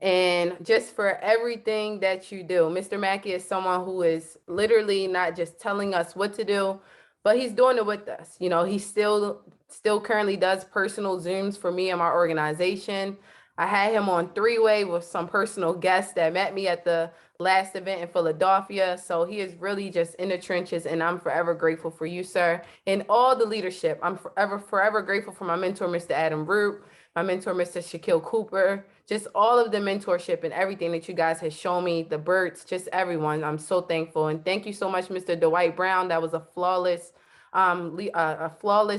and just for everything that you do. Mr. Mackey is someone who is literally not just telling us what to do, but he's doing it with us. You know, he still currently does personal Zooms for me and my organization. I had him on three-way with some personal guests that met me at the last event in Philadelphia. So he is really just in the trenches, and I'm forever grateful for you, sir, and all the leadership. I'm forever grateful for my mentor, Mr. Adam Root, my mentor, Mr. Shaquille Cooper, just all of the mentorship and everything that you guys have shown me, the Berts, just everyone. I'm so thankful. And thank you so much, Mr. Dwight Brown. That was a flawless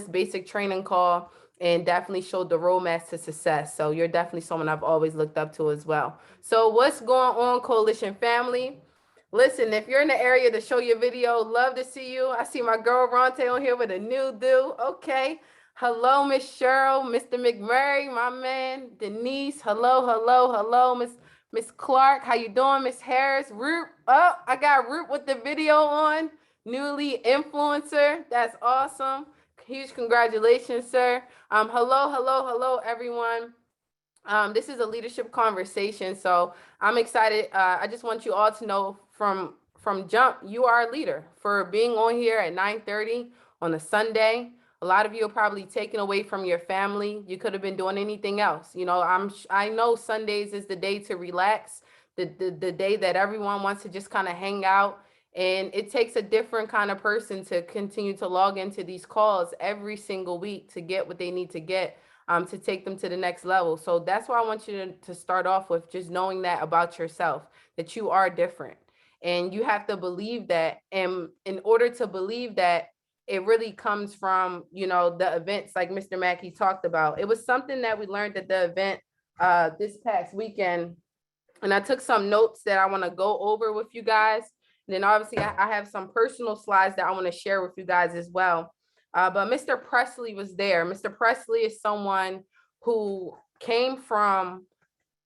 basic training call, and definitely showed the roadmap to success. So you're definitely someone I've always looked up to as well. So what's going on, Coalition family? Listen, if you're in the area to show your video, love to see you. I see my girl Ronte on here with a new do. Okay. Hello, Miss Cheryl, Mr. McMurray, my man, Denise. Hello, Miss Clark. How you doing, Miss Harris? Root. Oh, I got Root with the video on. Newly influencer. That's awesome. Huge congratulations, sir. Hello, everyone. This is a leadership conversation, so I'm excited. I just want you all to know from jump, you are a leader for being on here at 9:30 on a Sunday. A lot of you are probably taken away from your family. You could have been doing anything else. You know, I know Sundays is the day to relax, the day that everyone wants to just kind of hang out. And it takes a different kind of person to continue to log into these calls every single week to get what they need to get, to take them to the next level. So that's why I want you to start off with just knowing that about yourself, that you are different. And you have to believe that. And in order to believe that, it really comes from, you know, the events like Mr. Mackey talked about. It was something that we learned at the event this past weekend. And I took some notes that I want to go over with you guys. And then obviously I have some personal slides that I want to share with you guys as well. But Mr. Presley was there. Mr. Presley is someone who came from,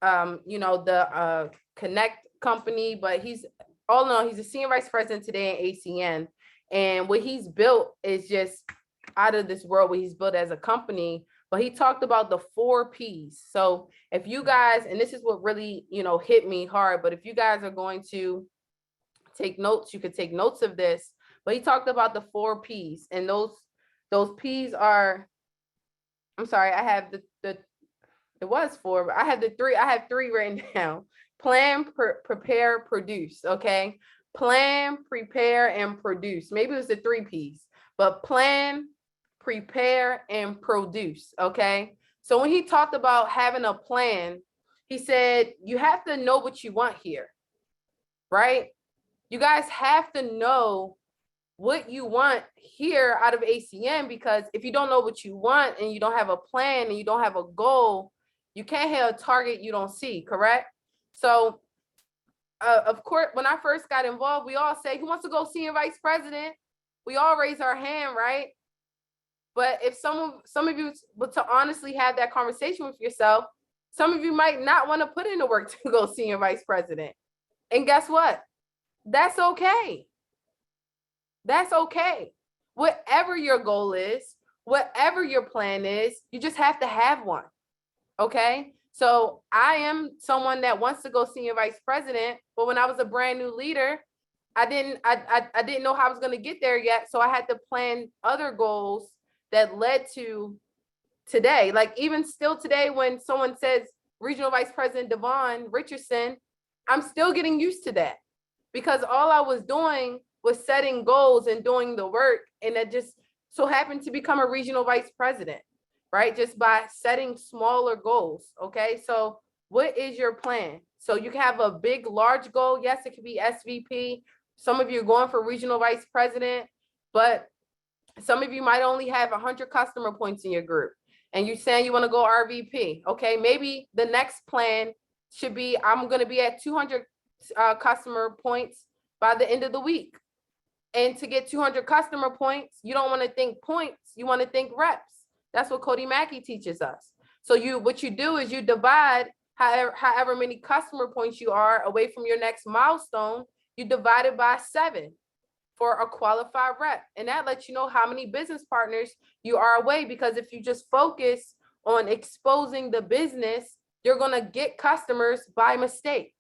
you know, the Connect company, but he's all in all, he's a senior vice president today in ACN. And what he's built is just out of this world, what he's built as a company. But he talked about the 4 P's. So if you guys, and this is what really, you know, hit me hard, but if you guys are going to take notes, you could take notes of this. But he talked about the 4 P's, and those P's are, I'm sorry, I have the it was 4, but I have 3 written down. Plan, prepare, produce. Okay. Plan, prepare, and produce. Maybe it was the 3 P's, but plan, prepare, and produce. Okay. So when he talked about having a plan, he said, you have to know what you want here, right? You guys have to know what you want here out of ACN, because if you don't know what you want and you don't have a plan and you don't have a goal, you can't hit a target you don't see, correct? So of course, when I first got involved, we all say, who wants to go senior vice president? We all raise our hand, right? But if some of you, but to honestly have that conversation with yourself, some of you might not want to put in the work to go senior vice president. And guess what? That's okay. That's okay. Whatever your goal is, whatever your plan is, you just have to have one. Okay. So I am someone that wants to go senior vice president, but when I was a brand new leader, I didn't know how I was going to get there yet. So I had to plan other goals that led to today. Like even still today, when someone says regional vice president Devonne Richardson, I'm still getting used to that, because all I was doing was setting goals and doing the work. And that just so happened to become a regional vice president, right? Just by setting smaller goals. Okay. So what is your plan? So you can have a big, large goal. Yes, it could be SVP. Some of you are going for regional vice president, but some of you might only have 100 customer points in your group, and you're saying you want to go RVP. Okay. Maybe the next plan should be, I'm going to be at 200 customer points by the end of the week. And to get 200 customer points, you don't want to think points, you want to think reps. That's what Cody Mackey teaches us. So what you do is you divide however many customer points you are away from your next milestone, you divide it by 7 for a qualified rep. And that lets you know how many business partners you are away. Because if you just focus on exposing the business, you're going to get customers by mistake.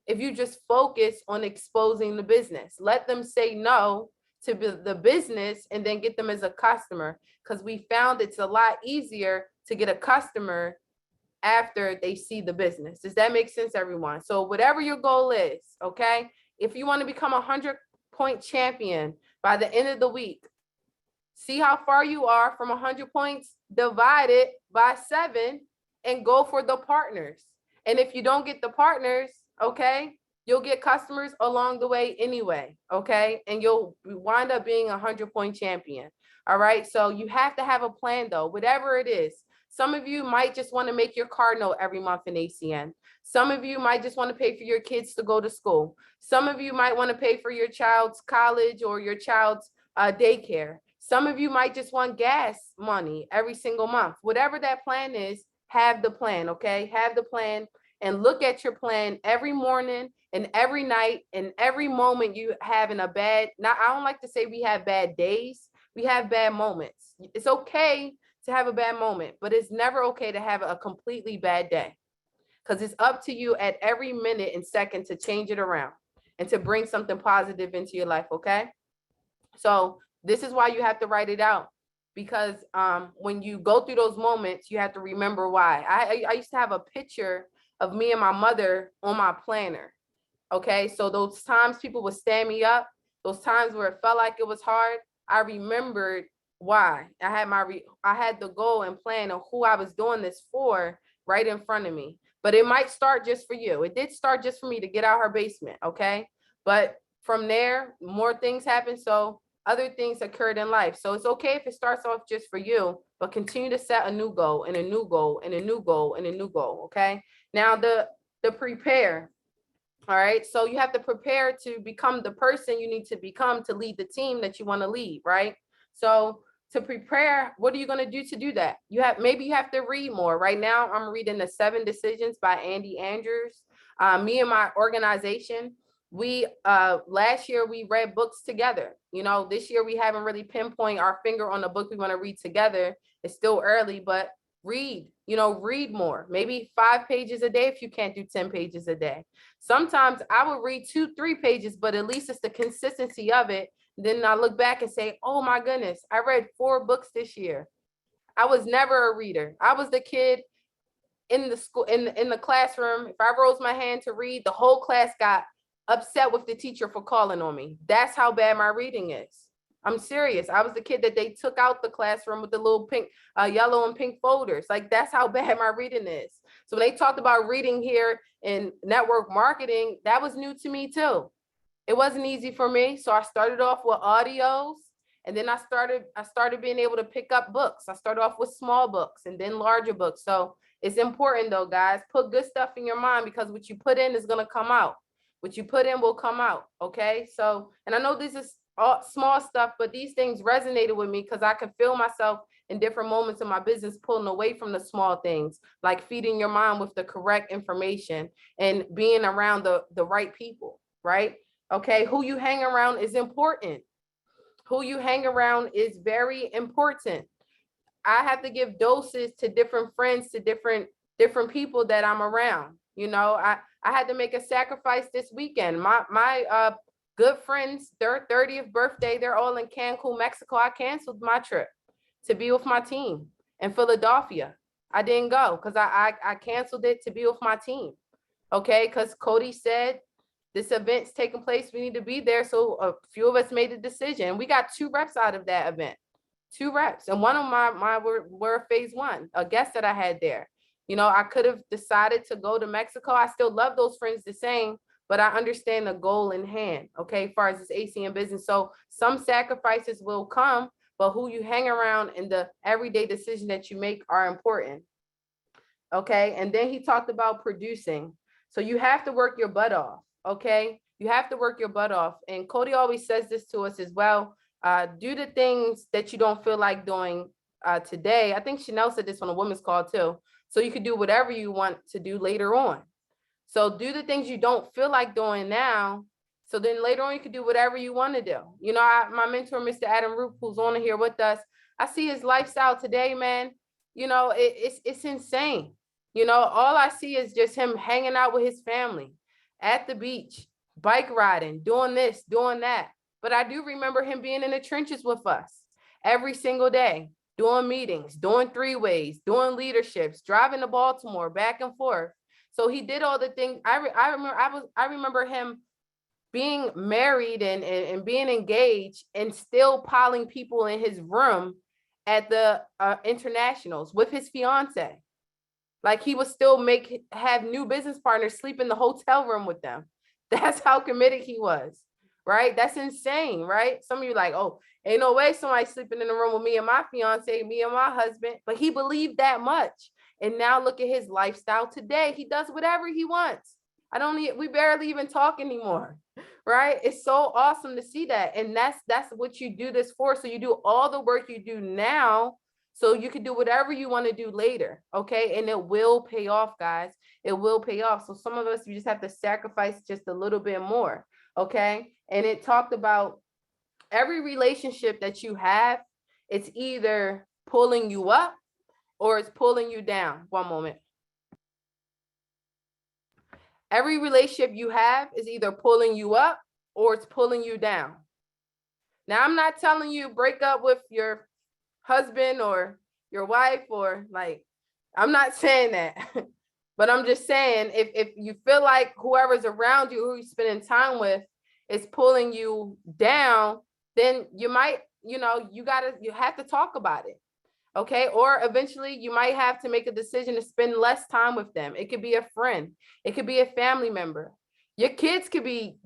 If you just focus on exposing the business, let them say no to the business and then get them as a customer. Because we found it's a lot easier to get a customer after they see the business. Does that make sense, everyone? So whatever your goal is, okay? If you want to become a 100-point champion by the end of the week, see how far you are from 100 points, divide it by 7 and go for the partners. And if you don't get the partners, okay, you'll get customers along the way anyway, okay? And you'll wind up being a 100-point champion. All right. So you have to have a plan though, whatever it is. Some of you might just want to make your car note every month in ACN. Some of you might just want to pay for your kids to go to school. Some of you might want to pay for your child's college or your child's daycare. Some of you might just want gas money every single month. Whatever that plan is, have the plan, okay? Have the plan and look at your plan every morning and every night and every moment you have in a bad, now I don't like to say we have bad days, we have bad moments. It's okay to have a bad moment, but it's never okay to have a completely bad day, because it's up to you at every minute and second to change it around and to bring something positive into your life, okay? So this is why you have to write it out, because when you go through those moments, you have to remember why. I used to have a picture of me and my mother on my planner, okay? So those times people would stand me up, those times where it felt like it was hard, I remembered why. I had the goal and plan of who I was doing this for right in front of me. But it might start just for you. It did start just for me to get out her basement, okay? But from there, more things happen. So other things occurred in life. So it's okay if it starts off just for you, but continue to set a new goal and a new goal and a new goal and a new goal, okay? Now the prepare. All right. So you have to prepare to become the person you need to become to lead the team that you want to lead, right? So to prepare, what are you going to do to do that? Maybe you have to read more. Right now, I'm reading The 7 Decisions by Andy Andrews. Me and my organization, we last year we read books together. You know, this year we haven't really pinpoint our finger on the book we want to read together. It's still early, but read, read more, maybe 5 pages a day if you can't do 10 pages a day. Sometimes I would read 2-3 pages, but at least it's the consistency of it. Then I look back and say, oh my goodness, I read 4 books this year. I was never a reader. I was the kid in the school, in the classroom. If I rose my hand to read, the whole class got upset with the teacher for calling on me. That's how bad my reading is. I'm serious. I was the kid that they took out the classroom with the little pink, yellow and pink folders. Like, that's how bad my reading is. So when they talked about reading here in network marketing, that was new to me too. It wasn't easy for me. So I started off with audios, and then I started being able to pick up books. I started off with small books and then larger books. So it's important though, guys, put good stuff in your mind, because what you put in is going to come out. What you put in will come out. Okay. So, and I know this is all small stuff, but these things resonated with me because I could feel myself in different moments in my business pulling away from the small things, like feeding your mind with the correct information and being around the right people, right? Okay, who you hang around is important. Who you hang around is very important. I have to give doses to different friends, to different people that I'm around. I had to make a sacrifice this weekend. My good friends, their 30th birthday, they're all in Cancun, Mexico. I canceled my trip to be with my team in Philadelphia. I didn't go because I canceled it to be with my team. Okay, because Cody said this event's taking place, we need to be there. So a few of us made a decision. We got 2 reps out of that event, 2 reps. And one of my were phase 1, a guest that I had there. I could have decided to go to Mexico. I still love those friends the same, but I understand the goal in hand, okay, as far as this ACN business. So some sacrifices will come, but who you hang around and the everyday decision that you make are important, okay? And then he talked about producing. So you have to work your butt off, okay? You have to work your butt off. And Cody always says this to us as well. Do the things that you don't feel like doing today. I think Chanel said this on a women's call too. So you could do whatever you want to do later on. So do the things you don't feel like doing now. So then later on, you can do whatever you want to do. My mentor, Mr. Adam Roop, who's on here with us, I see his lifestyle today, man. It's insane. All I see is just him hanging out with his family at the beach, bike riding, doing this, doing that. But I do remember him being in the trenches with us every single day, doing meetings, doing three-ways, doing leaderships, driving to Baltimore back and forth. So he did all the things. I remember him being married and being engaged and still piling people in his room at the internationals with his fiance. Like he would still have new business partners sleep in the hotel room with them. That's how committed he was, right? That's insane, right? Some of you like, oh, ain't no way somebody sleeping in the room with me and my fiance, me and my husband. But he believed that much. And now look at his lifestyle today. He does whatever he wants. We barely even talk anymore, right? It's so awesome to see that. And that's what you do this for. So you do all the work you do now so you can do whatever you want to do later, okay? And it will pay off, guys. It will pay off. So some of us, you just have to sacrifice just a little bit more, okay? And it talked about every relationship that you have, it's either pulling you up or it's pulling you down. One moment. Every relationship you have is either pulling you up or it's pulling you down. Now, I'm not telling you break up with your husband or your wife or I'm not saying that. But I'm just saying if you feel like whoever's around you, who you're spending time with, is pulling you down, then you might, you have to talk about it. Okay. Or eventually you might have to make a decision to spend less time with them. It could be a friend. It could be a family member. Your kids could be,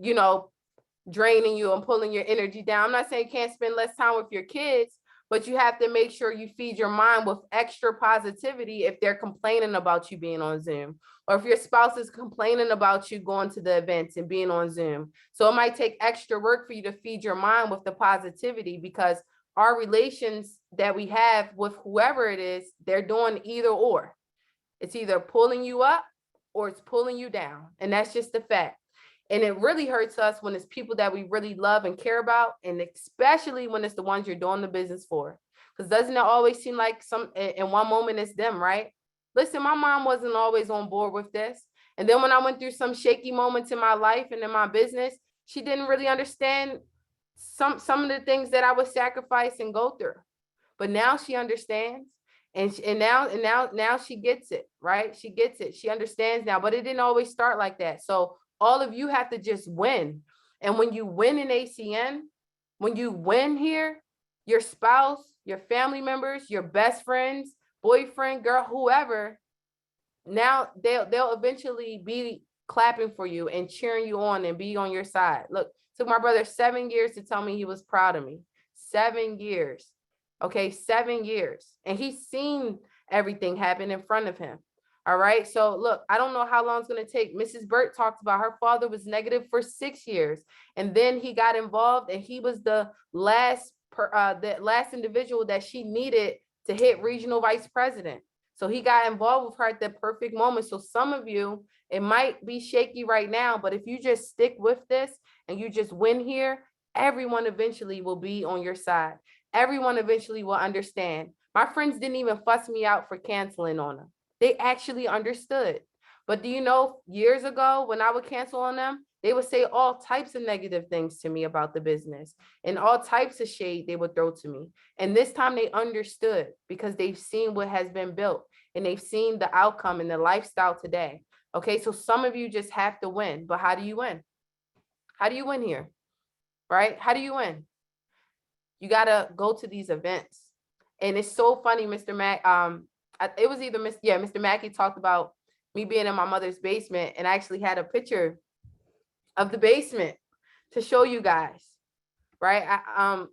draining you and pulling your energy down. I'm not saying you can't spend less time with your kids, but you have to make sure you feed your mind with extra positivity if they're complaining about you being on Zoom, or if your spouse is complaining about you going to the events and being on Zoom. So it might take extra work for you to feed your mind with the positivity, because our relations that we have with whoever it is, they're doing either or. It's either pulling you up or it's pulling you down. And that's just the fact. And it really hurts us when it's people that we really love and care about, and especially when it's the ones you're doing the business for. Because doesn't it always seem like in one moment it's them, right? Listen, my mom wasn't always on board with this. And then when I went through some shaky moments in my life and in my business, she didn't really understand some of the things that I would sacrifice and go through. But now she understands. And now she gets it, right? She gets it. She understands now, but it didn't always start like that. So all of you have to just win. And when you win in ACN, when you win here, your spouse, your family members, your best friends, boyfriend, girl, whoever, now they'll eventually be clapping for you and cheering you on and be on your side. Look, it took my brother 7 years to tell me he was proud of me. 7 years. Okay, 7 years. And he's seen everything happen in front of him. All right. So look, I don't know how long it's going to take. Mrs. Burt talked about her father was negative for 6 years. And then he got involved, and he was the last individual that she needed to hit regional vice president. So he got involved with her at the perfect moment. So some of you, it might be shaky right now, but if you just stick with this and you just win here, everyone eventually will be on your side. Everyone eventually will understand. My friends didn't even fuss me out for canceling on them. They actually understood. But do you know, years ago when I would cancel on them, they would say all types of negative things to me about the business and all types of shade they would throw to me. And this time they understood, because they've seen what has been built and they've seen the outcome and the lifestyle today. Okay, so some of you just have to win. But how do you win? How do you win here? Right? How do you win? You got to go to these events. And it's so funny, Mr. Mack. It was either Mr. Mackey talked about me being in my mother's basement, and I actually had a picture of the basement to show you guys, right?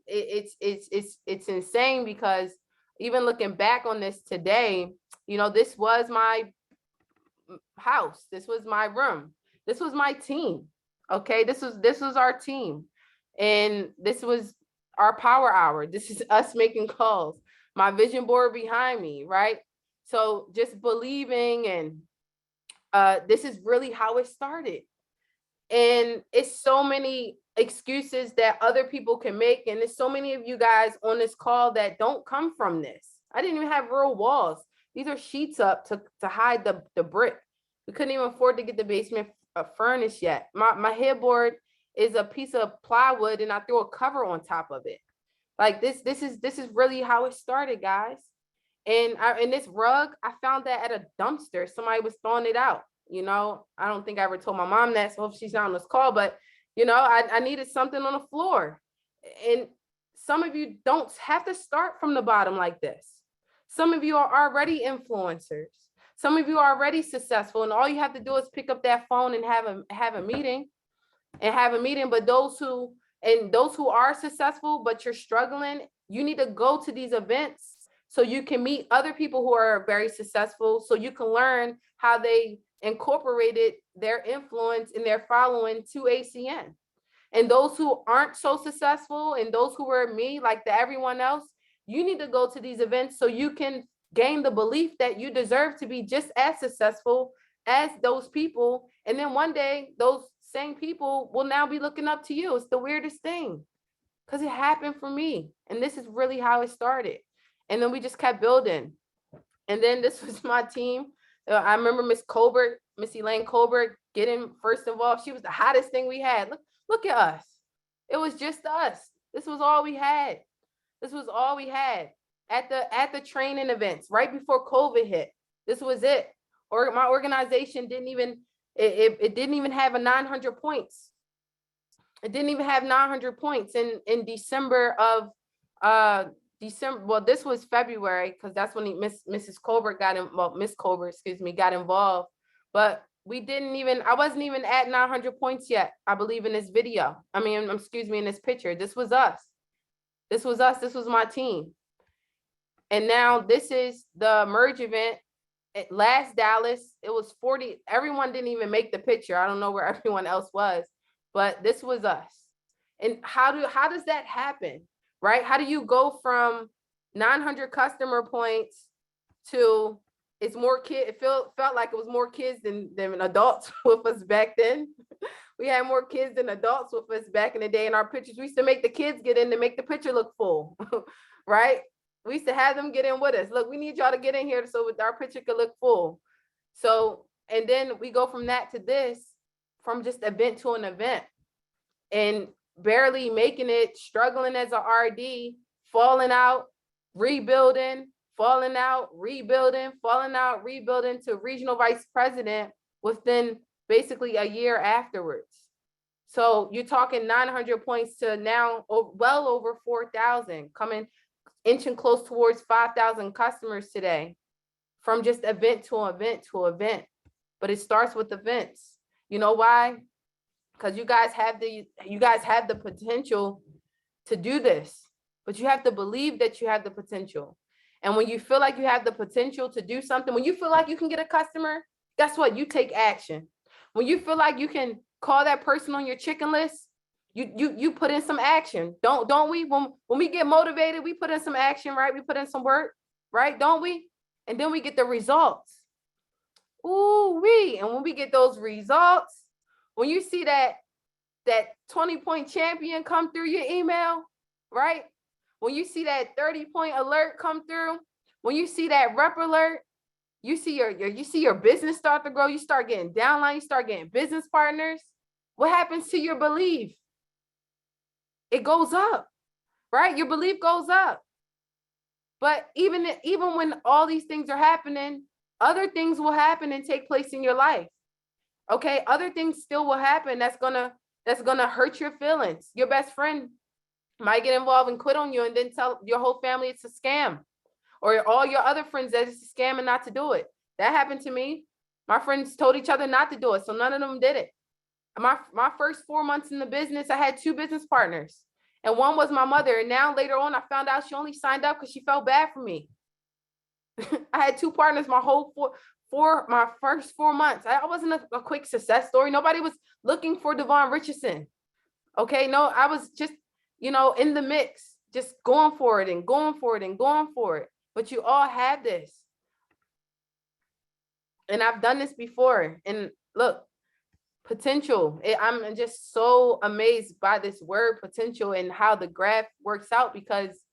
It's insane, because even looking back on this today, this was my house, this was my room, this was my team. Okay, this was our team, and this was our power hour. This is us making calls. My vision board behind me, right? So just believing, and this is really how it started. And it's so many excuses that other people can make. And there's so many of you guys on this call that don't come from this. I didn't even have real walls. These are sheets up to hide the brick. We couldn't even afford to get the basement furnished yet. My headboard is a piece of plywood and I threw a cover on top of it. Like this is really how it started, guys. And this rug, I found that at a dumpster. Somebody was throwing it out. You know, I don't think I ever told my mom that, so hope she's not on this call, but you know, I needed something on the floor. And some of you don't have to start from the bottom like this. Some of you are already influencers. Some of you are already successful, and all you have to do is pick up that phone and have a meeting But those who are successful, but you're struggling, you need to go to these events so you can meet other people who are very successful, so you can learn how they incorporated their influence and their following to ACN. And those who aren't so successful and those who were me, like everyone else, you need to go to these events so you can gain the belief that you deserve to be just as successful as those people. And then one day, those same people will now be looking up to you. It's the weirdest thing because it happened for me. And this is really how it started. And then we just kept building. And then this was my team. I remember Miss Elaine Colbert getting first involved. She was the hottest thing we had. Look at us. It was just us. This was all we had. This was all we had at the training events right before COVID hit. This was it. Or my organization didn't even have a 900 points. It didn't even have 900 points in December of December. Well, this was February because that's when Miss Colbert got involved. But I wasn't even at 900 points yet, I believe, in this video. In this picture. This was us. This was my team. And now this is the merge event. At last Dallas, it was 40. Everyone didn't even make the picture. I don't know where everyone else was, but this was us. And how does that happen, right? How do you go from 900 customer points to it's more kids? It felt like it was more kids than adults with us back then. We had more kids than adults with us back in the day. In our pictures, we used to make the kids get in to make the picture look full, right? We used to have them get in with us. Look, we need y'all to get in here so our picture could look full. So, and then we go from that to this, from just event to an event, and barely making it, struggling as a RD, falling out, rebuilding, falling out, rebuilding, falling out, rebuilding to regional vice president within basically a year afterwards. So you're talking 900 points to now well over 4,000, inching close towards 5,000 customers today, from just event to event to event. But it starts with events. You know why? Because you guys have the potential to do this, but you have to believe that you have the potential. And when you feel like you have the potential to do something, when you feel like you can get a customer, guess what? You take action. When you feel like you can call that person on your chicken list, you put in some action. Don't we? When we get motivated, we put in some action, right? We put in some work, right? Don't we? And then we get the results. Ooh-wee. And when we get those results, when you see that 20-point champion come through your email, right? When you see that 30-point alert come through, when you see that rep alert, you see your business start to grow, you start getting downline, you start getting business partners. What happens to your belief? It goes up, right? Your belief goes up. But even when all these things are happening, other things will happen and take place in your life. Okay, other things still will happen that's gonna hurt your feelings. Your best friend might get involved and quit on you and then tell your whole family it's a scam. Or all your other friends that it's a scam and not to do it. That happened to me. My friends told each other not to do it, so none of them did it. My first 4 months in the business, I had 2 business partners, and one was my mother. And now later on, I found out she only signed up because she felt bad for me. I had 2 partners my whole my first 4 months. I wasn't a quick success story. Nobody was looking for Devonne Richardson. Okay, no, I was just, in the mix, just going for it and going for it and going for it. But you all have this. And I've done this before. And look, potential. I'm just so amazed by this word potential and how the graph works out, because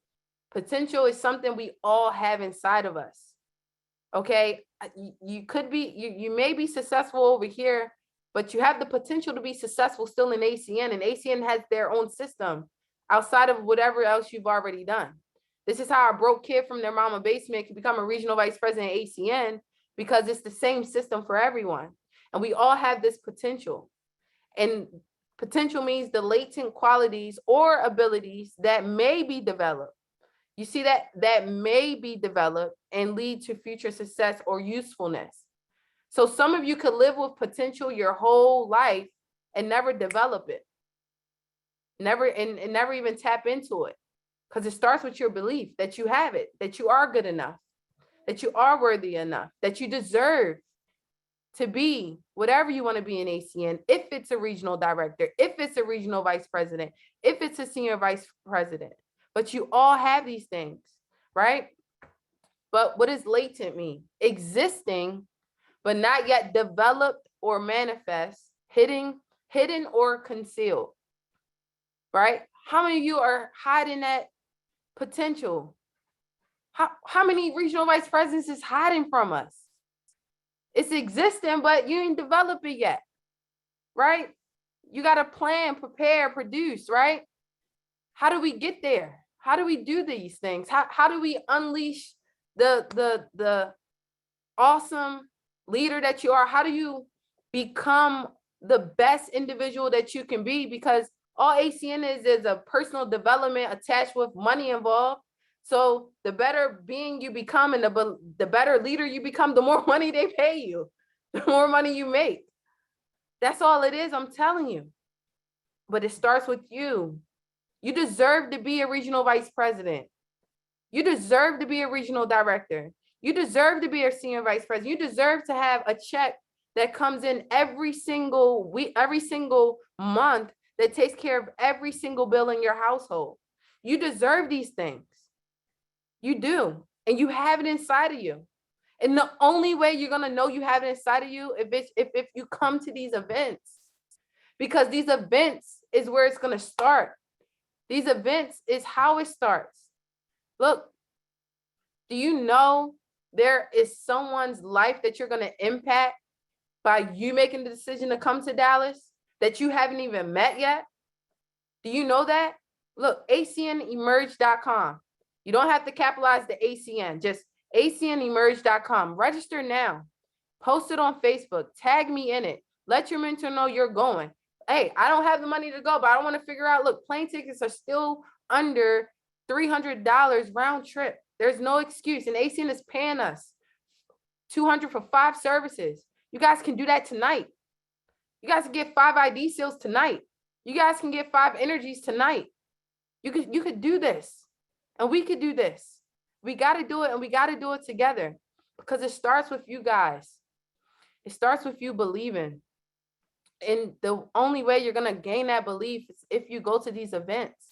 potential is something we all have inside of us. Okay. You could be, you may be successful over here, but you have the potential to be successful still in ACN, and ACN has their own system outside of whatever else you've already done. This is how a broke kid from their mama basement can become a regional vice president at ACN, because it's the same system for everyone. And we all have this potential. And potential means the latent qualities or abilities that may be developed. You see that may be developed and lead to future success or usefulness. So some of you could live with potential your whole life and never develop it. Never and never even tap into it. Because it starts with your belief that you have it, that you are good enough, that you are worthy enough, that you deserve to be whatever you want to be in ACN, if it's a regional director, if it's a regional vice president, if it's a senior vice president. But you all have these things, right? But what does latent mean? Existing, but not yet developed or manifest, hidden or concealed, right? How many of you are hiding that potential? How many regional vice presidents is hiding from us? It's existing, but you ain't developed it yet, right? You got to plan, prepare, produce, right? How do we get there? How do we do these things? How do we unleash the awesome leader that you are? How do you become the best individual that you can be? Because all ACN is a personal development attached with money involved. So the better being you become and the better leader you become, the more money they pay you, the more money you make. That's all it is, I'm telling you. But it starts with you. You deserve to be a regional vice president. You deserve to be a regional director. You deserve to be a senior vice president. You deserve to have a check that comes in every single week, every single month, that takes care of every single bill in your household. You deserve these things. You do. And you have it inside of you. And the only way you're going to know you have it inside of you if you come to these events. Because these events is where it's going to start. These events is how it starts. Look, do you know there is someone's life that you're going to impact by you making the decision to come to Dallas that you haven't even met yet? Do you know that? Look, acnemerge.com. You don't have to capitalize the ACN, just acnemerge.com. Register now. Post it on Facebook. Tag me in it. Let your mentor know you're going. Hey, I don't have the money to go, but I want to figure out, look, plane tickets are still under $300 round trip. There's no excuse. And ACN is paying us $200 for 5 services. You guys can do that tonight. You guys can get 5 ID seals tonight. You guys can get 5 energies tonight. You could do this. And we could do this. We got to do it, and we got to do it together, because it starts with you guys. It starts with you believing. And the only way you're going to gain that belief is if you go to these events.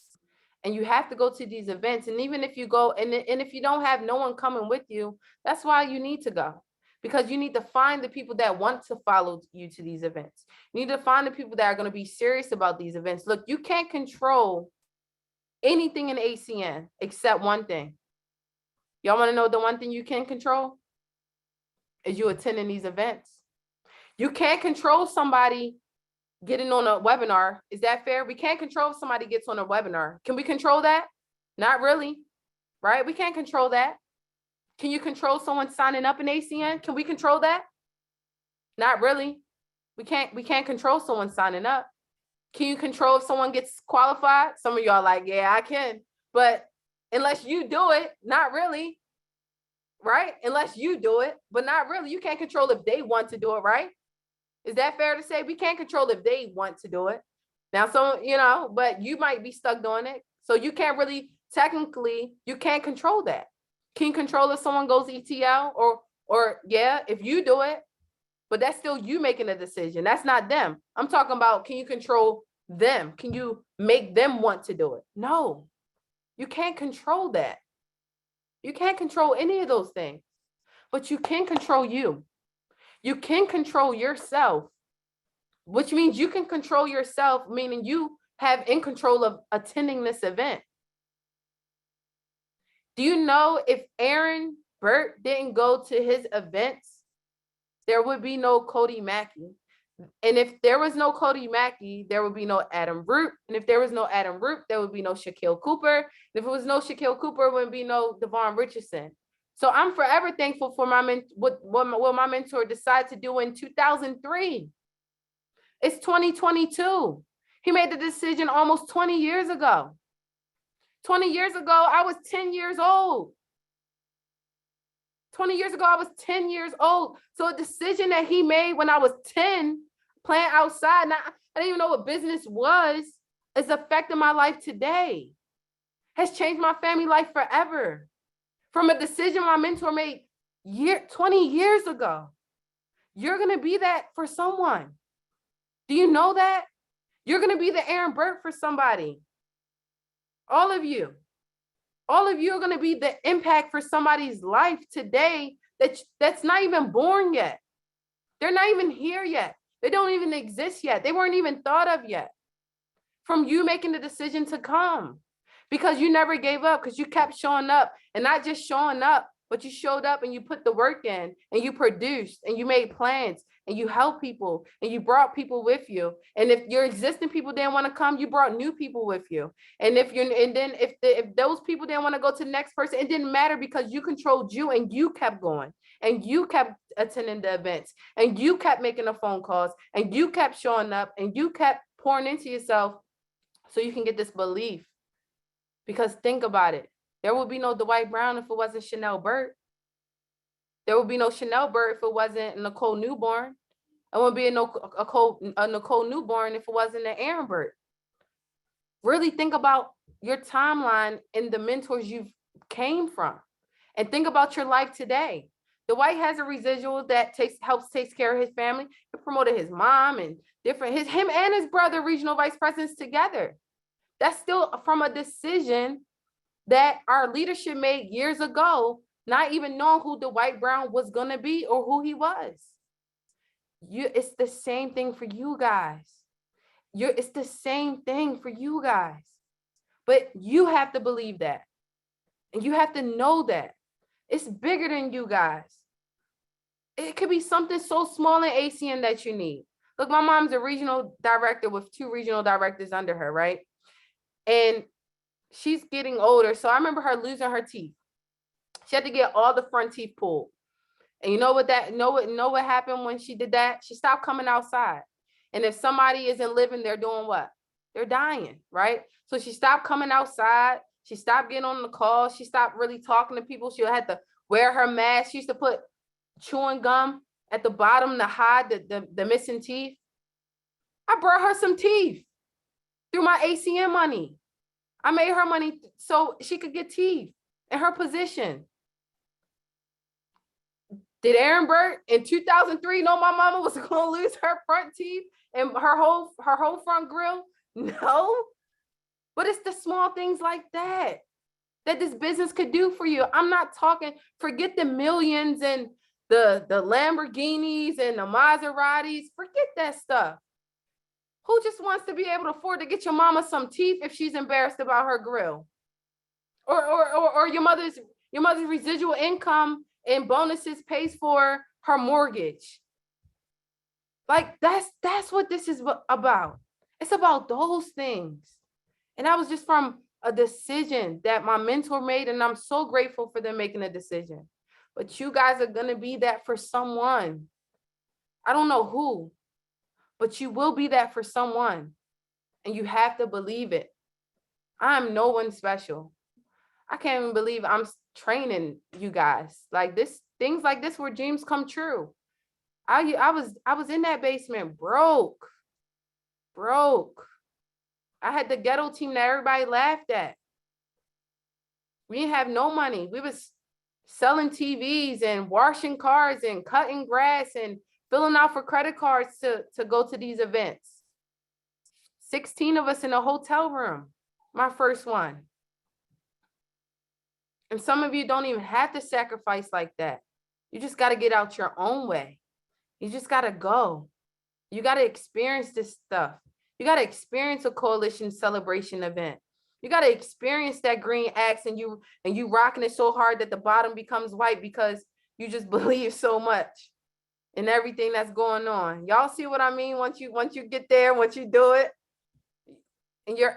And you have to go to these events. And even if you go, and if you don't have no one coming with you, that's why you need to go. Because you need to find the people that want to follow you to these events. You need to find the people that are going to be serious about these events. Look, you can't control anything in ACN except one thing. Y'all want to know the one thing you can control? Is you attending these events. You can't control somebody getting on a webinar. Is that fair? We can't control if somebody gets on a webinar. Can we control that? Not really, right? We can't control that. Can you control someone signing up in ACN? Can we control that? Not really. We can't control someone signing up. Can you control if someone gets qualified? Some of y'all like, yeah, I can. But unless you do it, not really, right? Unless you do it, but not really. You can't control if they want to do it, right? Is that fair to say? We can't control if they want to do it. Now, but you might be stuck doing it. So you can't really, technically, you can't control that. Can you control if someone goes ETL or yeah, if you do it, but that's still you making a decision. That's not them. I'm talking about, can you control them? Can you make them want to do it? No, you can't control that. You can't control any of those things, but you can control you. You can control yourself, which means you can control yourself, meaning you have in control of attending this event. Do you know if Aaron Bert didn't go to his events, there would be no Cody Mackey. And if there was no Cody Mackey, there would be no Adam Root. And if there was no Adam Root, there would be no Shaquille Cooper. And if it was no Shaquille Cooper, it wouldn't be no Devonne Richardson. So I'm forever thankful for what my mentor decided to do in 2003. It's 2022. He made the decision almost 20 years ago. 20 years ago, I was 10 years old. 20 years ago, I was 10 years old. So a decision that he made when I was 10, playing outside, and I didn't even know what business was, is affecting my life today. Has changed my family life forever. From a decision my mentor made 20 years ago. You're going to be that for someone. Do you know that? You're going to be the Aaron Burt for somebody. All of you. All of you are going to be the impact for somebody's life today that's not even born yet. They're not even here yet. They don't even exist yet. They weren't even thought of yet. From you making the decision to come, because you never gave up, because you kept showing up, and not just showing up, but you showed up and you put the work in, and you produced, and you made plans, and you helped people, and you brought people with you. And if your existing people didn't want to come, you brought new people with you. And if those people didn't want to go to the next person, it didn't matter, because you controlled you, and you kept going, and you kept attending the events, and you kept making the phone calls, and you kept showing up, and you kept pouring into yourself so you can get this belief. Because think about it. There would be no Dwight Brown if it wasn't Chanel Burt. There would be no Chanel Burt if it wasn't Nicole Newborn. There wouldn't be a Nicole Newborn if it wasn't an Aaron Burt. Really think about your timeline and the mentors you've came from. And think about your life today. Dwight has a residual that helps take care of his family. He promoted his mom and him and his brother regional vice presidents together. That's still from a decision that our leadership made years ago, not even knowing who Dwight Brown was going to be or who he was. It's the same thing for you guys. It's the same thing for you guys. But you have to believe that. And you have to know that. It's bigger than you guys. It could be something so small in ACN that you need. Look, my mom's a regional director with 2 regional directors under her, right? And she's getting older. So I remember her losing her teeth. She had to get all the front teeth pulled. And you know what happened when she did that? She stopped coming outside. And if somebody isn't living, they're doing what? They're dying, right? So she stopped coming outside. She stopped getting on the call. She stopped really talking to people. She had to wear her mask. She used to put chewing gum at the bottom to hide the missing teeth. I brought her some teeth through my ACM money. I made her money so she could get teeth in her position. Did Aaron Burt in 2003 know my mama was going to lose her front teeth and her whole front grill? No. But it's the small things like that this business could do for you. I'm not talking, forget the millions and the Lamborghinis and the Maseratis. Forget that stuff. Who just wants to be able to afford to get your mama some teeth if she's embarrassed about her grill? Or your mother's residual income and bonuses pays for her mortgage. Like that's what this is about. It's about those things. And that was just from a decision that my mentor made, and I'm so grateful for them making a decision. But you guys are going to be that for someone. I don't know who, but you will be that for someone. And you have to believe it. I'm no one special. I can't even believe I'm training you guys like this, things like this where dreams come true. I was in that basement broke. I had the ghetto team that everybody laughed at. We didn't have no money. We was selling TVs and washing cars and cutting grass and filling out for credit cards to go to these events. 16 of us in a hotel room, my first one. And some of you don't even have to sacrifice like that. You just got to get out your own way. You just got to go. You got to experience this stuff. You got to experience a coalition celebration event. You got to experience that green X, and you rocking it so hard that the bottom becomes white because you just believe so much in everything that's going on. Y'all see what I mean? Once you get there, once you do it, and you're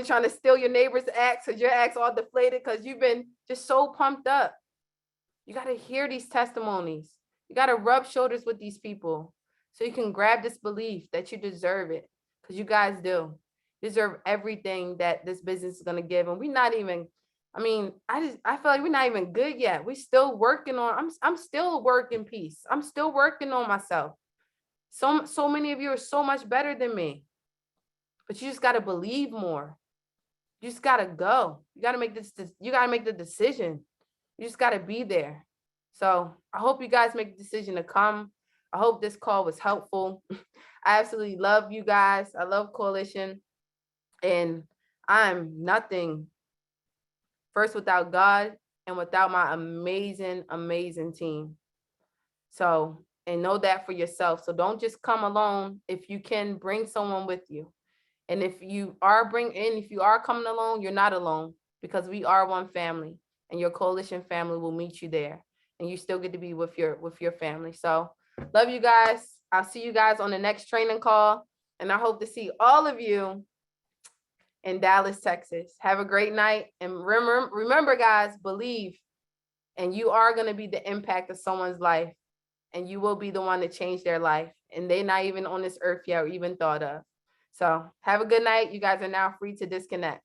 trying to steal your neighbor's X because your X all deflated because you've been just so pumped up. You got to hear these testimonies. You got to rub shoulders with these people so you can grab this belief that you deserve it, because you guys do. You deserve everything that this business is going to give. And we're not even, I feel like we're not even good yet. We're still working on, I'm still a work in peace. I'm still working on myself. So many of you are so much better than me, but you just got to believe more. You just got to go. You got to make the decision. You just got to be there. So I hope you guys make the decision to come. I hope this call was helpful. I absolutely love you guys. I love Coalition. And I'm nothing first without God and without my amazing, amazing team. So, and know that for yourself. So don't just come alone. If you can, bring someone with you. And if you are coming alone, you're not alone, because we are one family, and your Coalition family will meet you there, and you still get to be with your family. So love you guys. I'll see you guys on the next training call, and I hope to see all of you in Dallas, Texas. Have a great night. And remember guys, believe, and you are going to be the impact of someone's life, and you will be the one to change their life, and they're not even on this earth yet or even thought of. So have a good night. You guys are now free to disconnect.